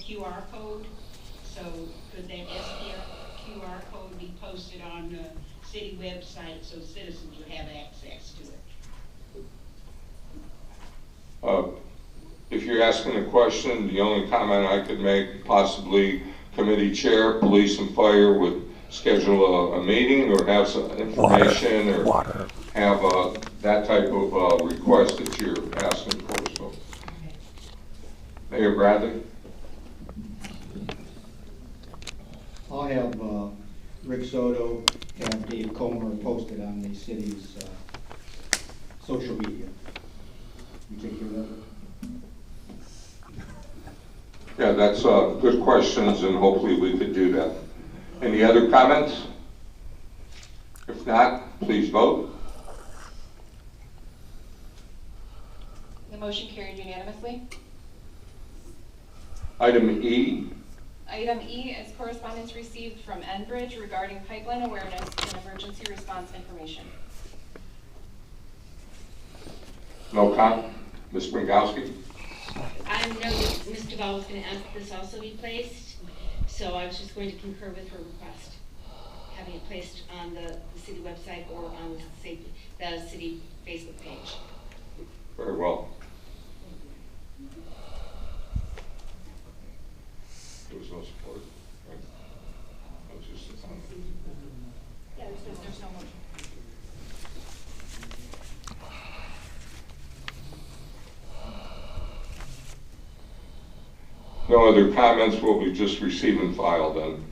QR code. So could that QR code be posted on the city website so citizens would have access to it? If you're asking a question, the only comment I could make, possibly committee chair, police and fire would schedule a meeting or have some information or have that type of request that you're asking for. So, Mayor Bradley? I'll have Rick Soto have Dave Comer posted on the city's social media. You take care of that? Yeah, that's good questions, and hopefully we could do that. Any other comments? If not, please vote. The motion carried unanimously. Item E. Item E is correspondence received from Enbridge regarding pipeline awareness and emergency response information. No comment. Ms. Bringowski? I know that Ms. Duvall was going to ask this also be placed, so I was just going to concur with her request, having it placed on the city website or on the city Facebook page. Very well. There was no support, right? That was just a comment. Yeah, there's no motion. No other comments, will be just receive and file then.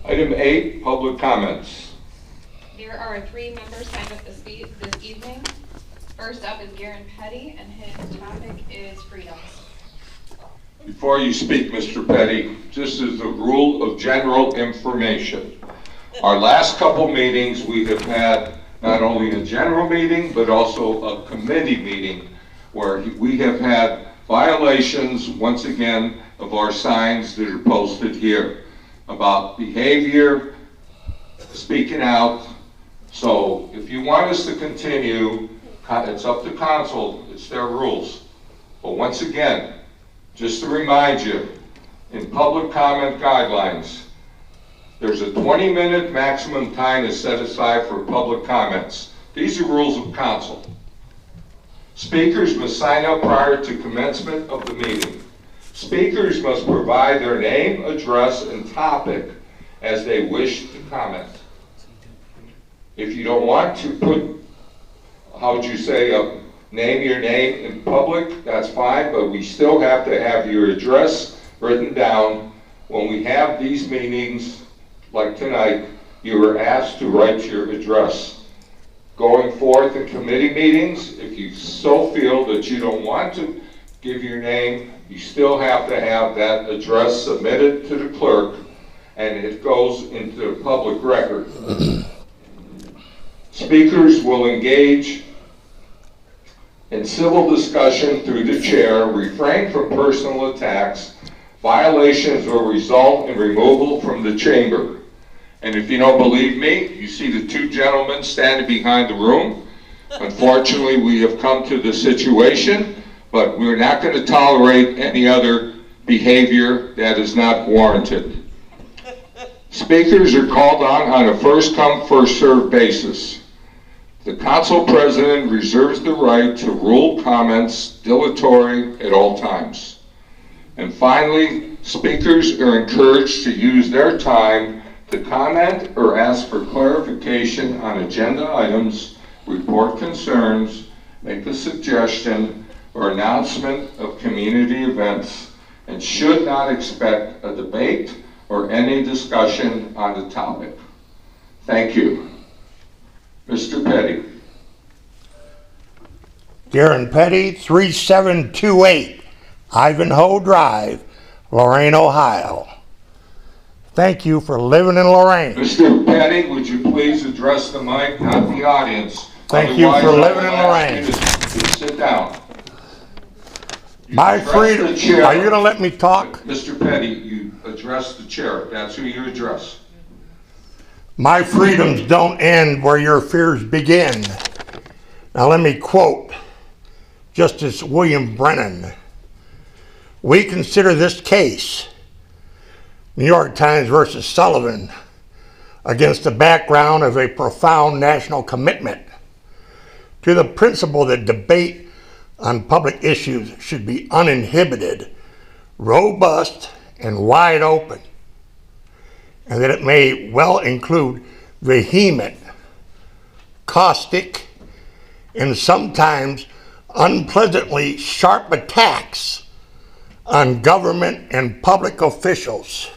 Item 8, public comments. There are 3 members signed up this evening. First up is Garen Petty, and his topic is freedoms. Before you speak, Mr. Petty, just as a rule of general information, our last couple meetings we have had not only a general meeting but also a committee meeting where we have had violations, once again, of our signs that are posted here about behavior, speaking out. So if you want us to continue, it's up to council, it's their rules. But once again, just to remind you, in public comment guidelines, there's a 20-minute maximum time is set aside for public comments. These are rules of council. Speakers must sign up prior to commencement of the meeting. Speakers must provide their name, address, and topic as they wish to comment. If you don't want to put, how would you say, name your name in public, that's fine, but we still have to have your address written down. When we have these meetings, like tonight, you are asked to write your address. Going forth in committee meetings, if you so feel that you don't want to give your name, you still have to have that address submitted to the clerk, and it goes into the public record. Speakers will engage in civil discussion through the chair, refrain from personal attacks. Violations will result in removal from the chamber. And if you don't believe me, you see the 2 gentlemen standing behind the room. Unfortunately, we have come to this situation, but we're not going to tolerate any other behavior that is not warranted. Speakers are called on a first-come, first-served basis. The council president reserves the right to rule comments dilatory at all times. And finally, speakers are encouraged to use their time to comment or ask for clarification on agenda items, report concerns, make a suggestion or announcement of community events, and should not expect a debate or any discussion on the topic. Thank you. Mr. Petty. Garen Petty, 3728 Ivanhoe Drive, Lorain, Ohio. Thank you for living in Lorain. Mr. Petty, would you please address the mic, not the audience? Thank you for living in Lorain. Please sit down. My freedom. Are you going to let me talk? Mr. Petty, you address the chair. That's who you address. My freedoms don't end where your fears begin. Now let me quote Justice William Brennan. We consider this case, NYTimes versus Sullivan, against the background of a profound national commitment to the principle that debate on public issues should be uninhibited, robust, and wide open, and that it may well include vehement, caustic, and sometimes unpleasantly sharp attacks on government and public officials.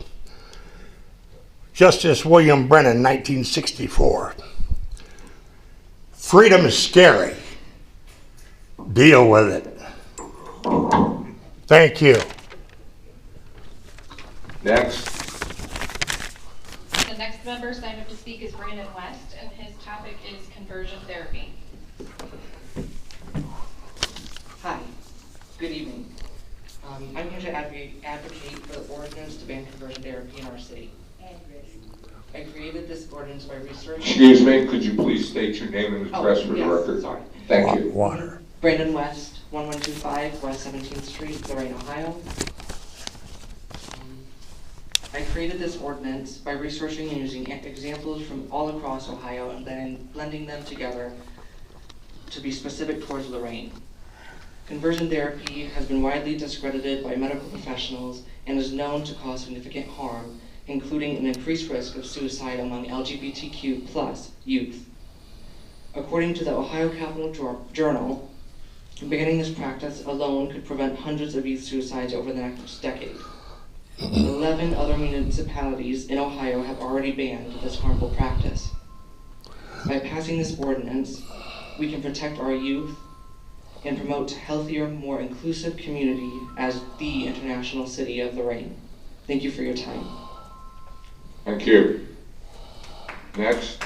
Justice William Brennan, 1964. Freedom is scary. Deal with it. Thank you. Next. The next member signed up to speak is Brandon West, and his topic is conversion therapy. Hi, good evening. I'm here to advocate for the ordinance to ban conversion therapy in our city. I created this ordinance by researching... Excuse me, could you please state your name and address for the yes, record? Sorry. Thank you. Water. Brandon West, 1125 West 17th Street, Lorraine, Ohio. I created this ordinance by researching and using examples from all across Ohio and then blending them together to be specific towards Lorraine. Conversion therapy has been widely discredited by medical professionals and is known to cause significant harm, including an increased risk of suicide among LGBTQ+ youth. According to the Ohio Capital Journal, beginning this practice alone could prevent hundreds of youth suicides over the next decade. 11 other municipalities in Ohio have already banned this harmful practice. By passing this ordinance, we can protect our youth and promote a healthier, more inclusive community as the international city of Lorraine. Thank you for your time. Thank you. Next.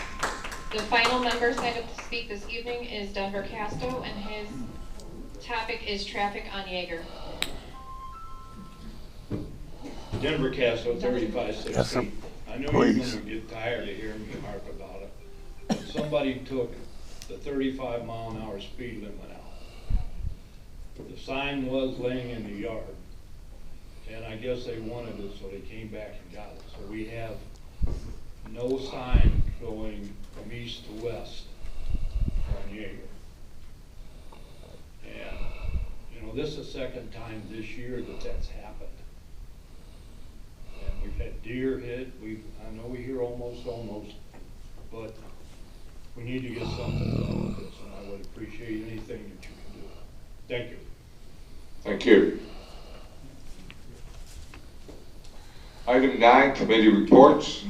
The final member signed up to speak this evening is Denver Casto, and his topic is traffic on Yeager. Denver Casto, 3560. I know you're going to get tired of hearing me harp about it, but somebody took the 35-mile-an-hour speed limit out. The sign was laying in the yard, and I guess they wanted it, so they came back and got it. So we have no sign going from east to west on Yeager. And, you know, this is the second time this year that that's happened. And we've had deer hit, I know we hear almost, but we need to get something done with this, and I would appreciate anything that you can do. Thank you. Thank you. Item 9, committee reports.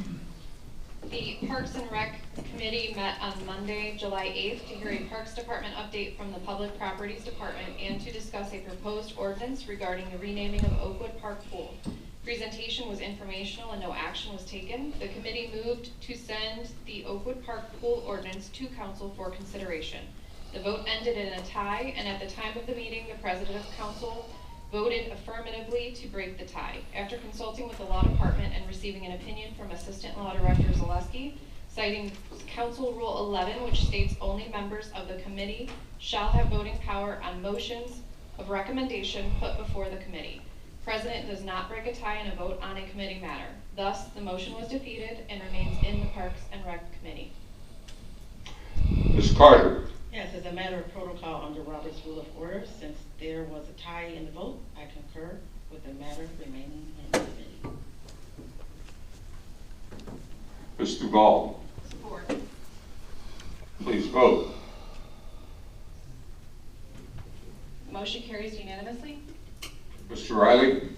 The Parks and Rec Committee met on Monday, July 8th to hear a Parks Department update from the Public Properties Department and to discuss a proposed ordinance regarding the renaming of Oakwood Park Pool. Presentation was informational and no action was taken. The committee moved to send the Oakwood Park Pool ordinance to council for consideration. The vote ended in a tie, and at the time of the meeting, the president of council voted affirmatively to break the tie. After consulting with the law department and receiving an opinion from Assistant Law Director Zaleski, citing Council Rule 11, which states only members of the committee shall have voting power on motions of recommendation put before the committee. President does not break a tie in a vote on a committee matter. Thus, the motion was defeated and remains in the Parks and Rec Committee. Ms. Carter. Yes, as a matter of protocol under Robert's Rule of Order, since there was a tie in the vote, I concur with the matter remaining in the committee. Mr. Gall. Support. Please vote. Motion carries unanimously. Mr. Riley.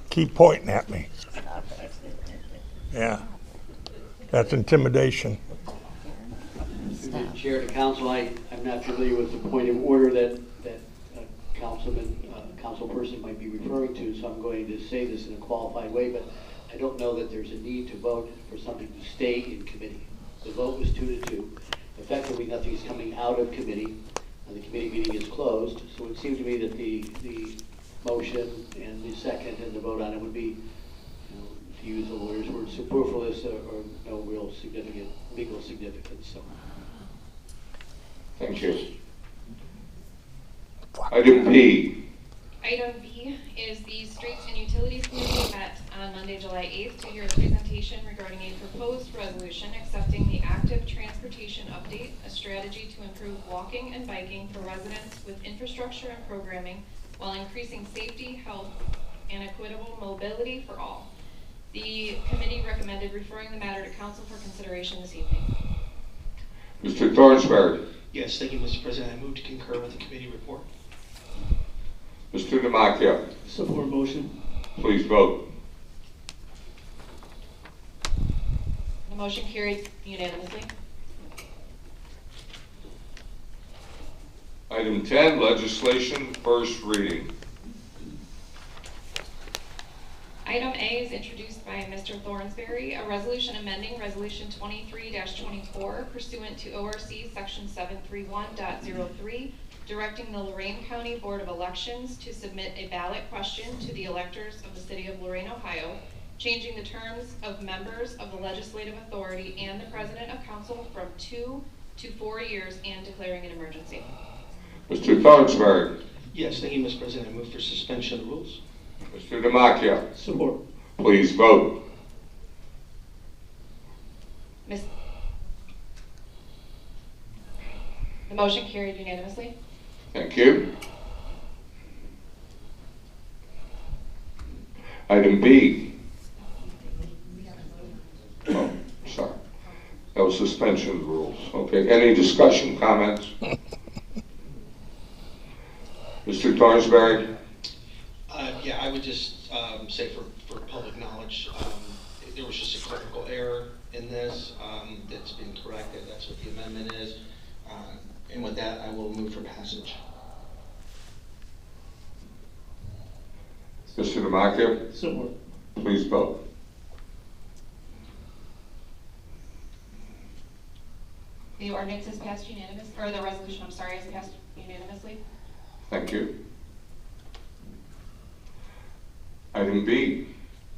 Keep pointing at me. Yeah, that's intimidation. Through the Chair to Council, I'm not familiar with the point of order that councilperson might be referring to, so I'm going to say this in a qualified way, but I don't know that there's a need to vote for something to stay in committee. The vote was 2-2. Effectively, nothing is coming out of committee, and the committee meeting is closed. So it seemed to me that the motion and the second and the vote on it would be, to use the lawyer's word, superfluous or no real significant legal significance. So. Thank you. Item B. Item B is the Streets and Utilities Committee met on Monday, July 8th to hear a presentation regarding a proposed resolution accepting the active transportation update, a strategy to improve walking and biking for residents with infrastructure and programming while increasing safety, health, and equitable mobility for all. The committee recommended referring the matter to council for consideration this evening. Mr. Thornsberg. Yes, thank you, Mr. President. I move to concur with the committee report. Mr. Demakia. Support motion. Please vote. The motion carried unanimously. Item 10, legislation, first reading. Item A is introduced by Mr. Thornsberry, a resolution amending Resolution 23-24 pursuant to ORC Section 731.03, directing the Lorain County Board of Elections to submit a ballot question to the electors of the City of Lorain, Ohio, changing the terms of members of the Legislative Authority and the President of Council from 2 to 4 years and declaring an emergency. Mr. Thornsberg. Yes, thank you, Mr. President. I move for suspension of the rules. Mr. Demakia. Support. Please vote. The motion carried unanimously. Thank you. Item B. Oh, sorry. That was suspension of the rules. Okay, any discussion, comments? Mr. Thornsberry? Yeah, I would just say for public knowledge, there was just a clerical error in this that's been corrected. That's what the amendment is. And with that, I will move for passage. Mr. Demakia? Support. Please vote. The ordinance is passed unanimously, or the resolution, I'm sorry, is passed unanimously. Thank you. Item B.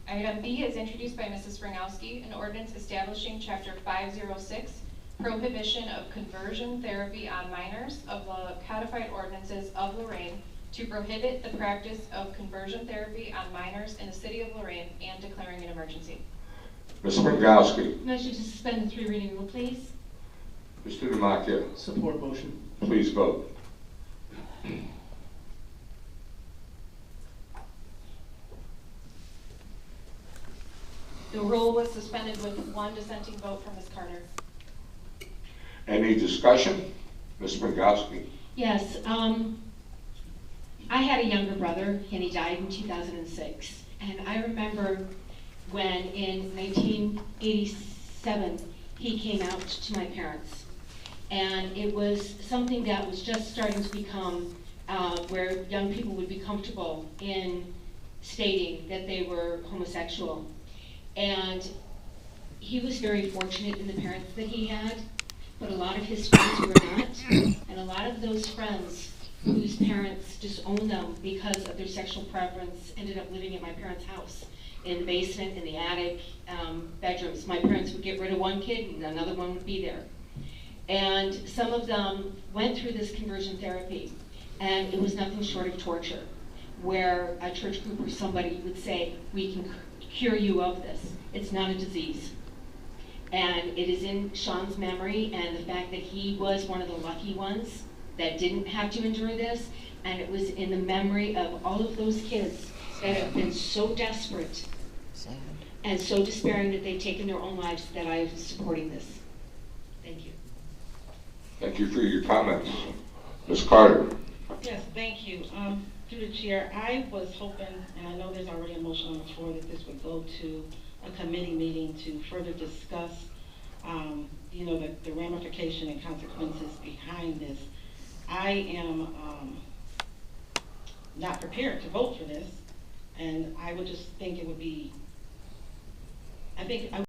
Item B is introduced by Mrs. Springowski, an ordinance establishing Chapter 506, Prohibition of Conversion Therapy on Minors of the Codified Ordinances of Lorain, to prohibit the practice of conversion therapy on minors in the City of Lorain and declaring an emergency. Ms. Springowski. Motion to suspend the 3 reading rule, please. Mr. Demakia. Support motion. Please vote. The rule was suspended with 1 dissenting vote from Ms. Carter. Any discussion? Ms. Springowski. Yes, I had a younger brother, and he died in 2006. And I remember when in 1987, he came out to my parents. And it was something that was just starting to become where young people would be comfortable in stating that they were homosexual. And he was very fortunate in the parents that he had, but a lot of his friends were not. And a lot of those friends whose parents disowned them because of their sexual preference ended up living at my parents' house, in the basement, in the attic, bedrooms. My parents would get rid of one kid and another one would be there. And some of them went through this conversion therapy, and it was nothing short of torture, where a church group or somebody would say, we can cure you of this. It's not a disease. And it is in Sean's memory, and the fact that he was one of the lucky ones that didn't have to endure this, and it was in the memory of all of those kids that have been so desperate and so despairing that they've taken their own lives that I am supporting this. Thank you. Thank you for your comments. Ms. Carter. Yes, thank you. Through the chair, I was hoping, and I know there's already a motion on the floor, that this would go to a committee meeting to further discuss, you know, the ramification and consequences behind this. I am not prepared to vote for this, and I would just think it would be I think